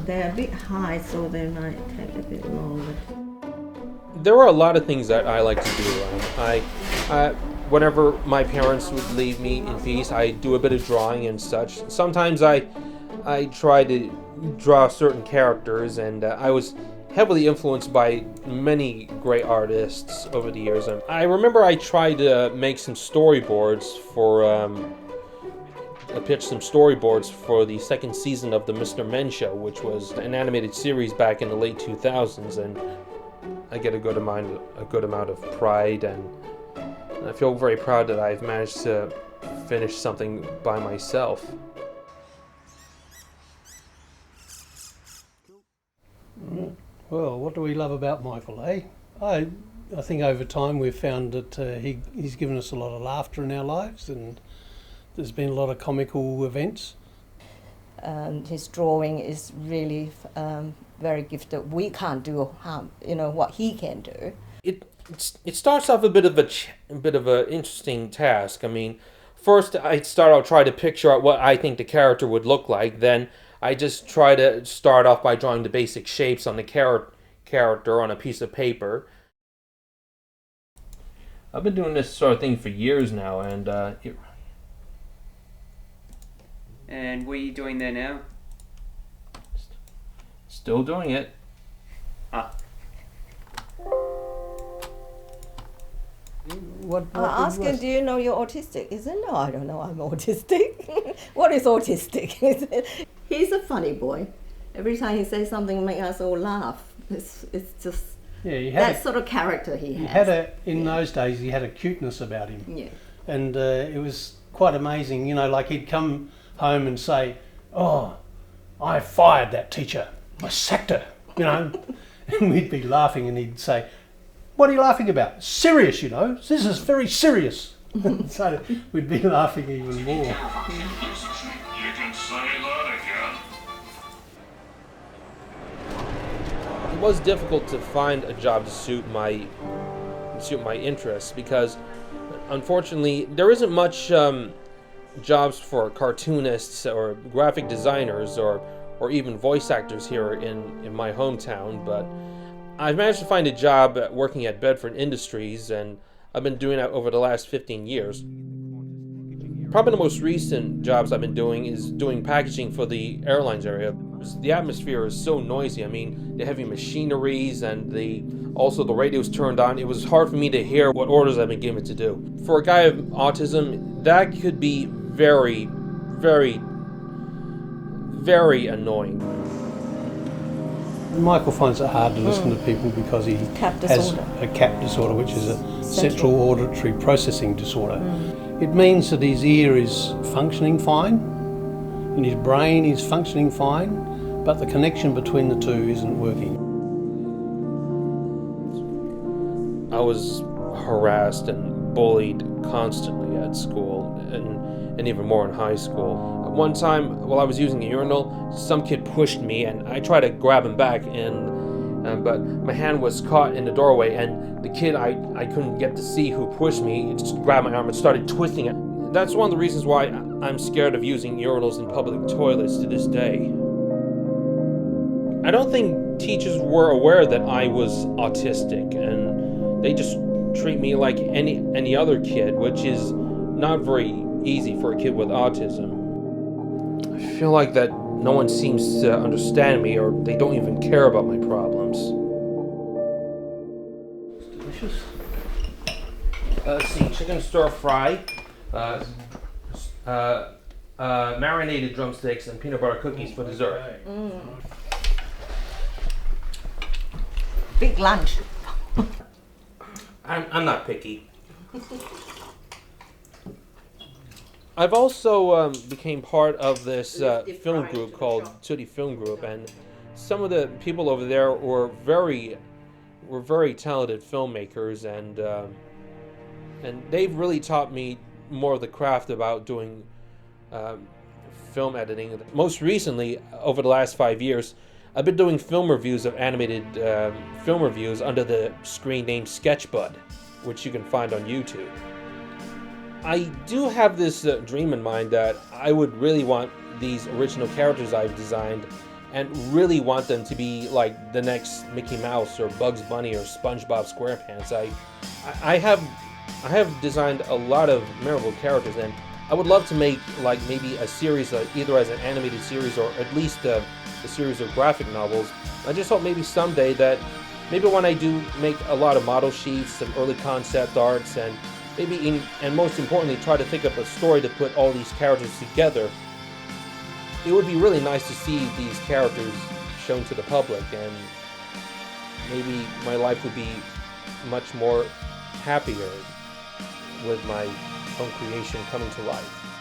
They're a bit high, so they might take a bit longer. There are a lot of things that I like to do. Whenever my parents would leave me in peace, I do a bit of drawing and such. Sometimes I try to draw certain characters, and I was heavily influenced by many great artists over the years. I remember I tried to make some storyboards for, I pitched some storyboards for the second season of the Mr. Men Show, which was an animated series back in the late 2000s, and I get a good amount of pride, and I feel very proud that I've managed to finish something by myself. Well, what do we love about Michael, eh? I think over time we've found that he's given us a lot of laughter in our lives, and there's been a lot of comical events. His drawing is really very gifted. We can't do what he can do. It starts off a bit of an interesting task. I mean, first I try to picture out what I think the character would look like. Then I just try to start off by drawing the basic shapes on the character on a piece of paper. I've been doing this sort of thing for years now, and And what are you doing there now? Still doing it. I asked him, do you know you're autistic? He said, no, I don't know I'm autistic. What is autistic? He's a funny boy. Every time he says something makes us all laugh. It's just that sort of character he has. In those days he had a cuteness about him. Yeah. And it was quite amazing, like he'd come home and say, oh, I fired that teacher, I sacked her, and we'd be laughing, and he'd say, what are you laughing about? Serious, this is very serious. So we'd be laughing even more. You can say that again. It was difficult to find a job to suit my interests, because unfortunately there isn't much jobs for cartoonists or graphic designers or even voice actors here in my hometown, but I've managed to find a job working at Bedford Industries, and I've been doing that over the last 15 years. Probably the most recent jobs I've been doing is doing packaging for the airlines area. The atmosphere is so noisy. I mean, the heavy machineries and also the radio's turned on. It was hard for me to hear what orders I've been given to do. For a guy with autism, that could be very, very, very annoying. Michael finds it hard to listen to people because he has a CAP disorder, which is a central auditory processing disorder. It means that his ear is functioning fine and his brain is functioning fine, but the connection between the two isn't working. I was harassed and bullied constantly at school, and even more in high school. One time, while I was using a urinal, some kid pushed me, and I tried to grab him back, but my hand was caught in the doorway, and the kid I couldn't get to see who pushed me. He just grabbed my arm and started twisting it. That's one of the reasons why I'm scared of using urinals in public toilets to this day. I don't think teachers were aware that I was autistic, and they just treat me like any other kid, which is not very easy for a kid with autism. I feel like that no one seems to understand me, or they don't even care about my problems. It's delicious. Let's see, chicken stir fry, marinated drumsticks, and peanut butter cookies for dessert. Big lunch. I'm not picky. I've also became part of this film group called Tootie Film Group, and some of the people over there were very talented filmmakers, and they've really taught me more of the craft about doing film editing. Most recently, over the last 5 years, I've been doing film reviews of animated film reviews under the screen name Sketchbud, which you can find on YouTube. I do have this dream in mind that I would really want these original characters I've designed and really want them to be like the next Mickey Mouse or Bugs Bunny or SpongeBob SquarePants. I have designed a lot of memorable characters, and I would love to make like maybe a series, either as an animated series or at least a series of graphic novels. I just hope maybe someday that maybe when I do make a lot of model sheets, some early concept arts, and maybe and most importantly try to think up a story to put all these characters together, it would be really nice to see these characters shown to the public, and maybe my life would be much more happier with my own creation coming to life.